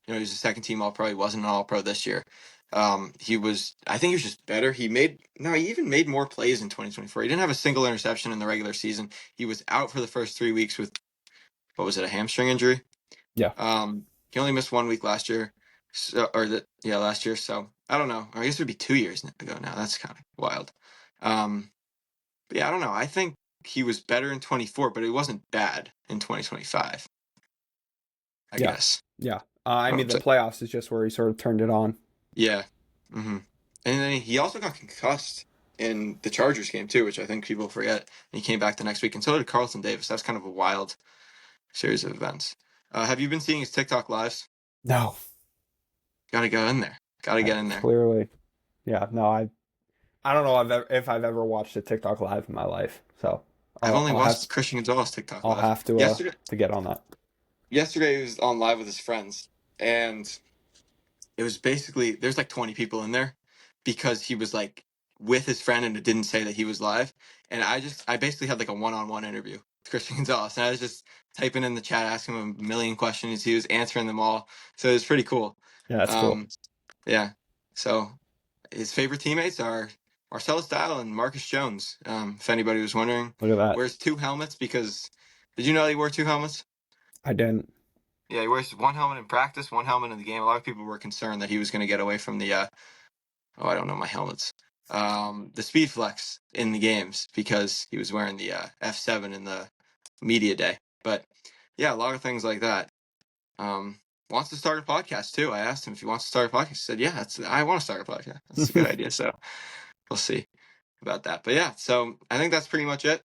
Speaker 1: He was a second team All Pro. He wasn't an All Pro this year. I think he was just better. He even made more plays in 2024. He didn't have a single interception in the regular season. He was out for the first 3 weeks with, what was it, a hamstring injury?
Speaker 2: Yeah,
Speaker 1: He only missed 1 week last year. Last year. So I don't know. I guess it would be 2 years ago now. That's kind of wild. Um, but yeah, I don't know. I think he was better in 24, but it wasn't bad in 2025, I
Speaker 2: yeah,
Speaker 1: guess.
Speaker 2: yeah. I
Speaker 1: Oh,
Speaker 2: mean, the playoffs is just where he sort of turned it on.
Speaker 1: yeah. hmm And then he also got concussed in the Chargers game, too, which I think people forget. And he came back the next week, and so did Carlton Davis. That's kind of a wild series of events. Have you been seeing his TikTok lives?
Speaker 2: No,
Speaker 1: Gotta go in there. Gotta get in there.
Speaker 2: clearly, yeah. No, I don't know if I've ever watched a TikTok live in my life. So
Speaker 1: I've only
Speaker 2: I'll have
Speaker 1: watched Christian Gonzalez TikTok
Speaker 2: I'll
Speaker 1: live.
Speaker 2: have
Speaker 1: Yesterday,
Speaker 2: to get on that.
Speaker 1: yesterday he was on live with his friends, and it was basically there's like 20 people in there because he was like with his friend and it didn't say that he was live. And I basically had like a one-on-one interview with Christian Gonzalez, and I was just typing in the chat, asking him a million questions. He was answering them all, so it was pretty cool.
Speaker 2: Yeah, that's cool.
Speaker 1: um yeah, so his favorite teammates are Marcellus Dial and Marcus Jones, if anybody was wondering.
Speaker 2: Look at that.
Speaker 1: Wears two helmets because, did you know he wore two helmets?
Speaker 2: I didn't.
Speaker 1: Yeah, he wears one helmet in practice, one helmet in the game. A lot of people were concerned that he was going to get away from the I don't know my helmets. The speed flex in the games because he was wearing the F7 in the media day. But yeah, a lot of things like that. Wants to start a podcast too. I asked him if he wants to start a podcast. He said, "Yeah, I want to start a podcast. That's a good idea." So we'll see about that. But yeah, so I think that's pretty much it.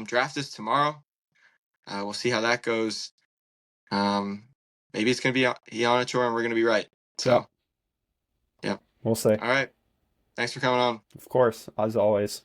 Speaker 1: Draft is tomorrow. We'll see how that goes. Maybe it's gonna be Ianichor and we're gonna be right. So
Speaker 2: Yep.
Speaker 1: yeah.
Speaker 2: We'll see.
Speaker 1: All right. Thanks for coming on.
Speaker 2: Of course, as always.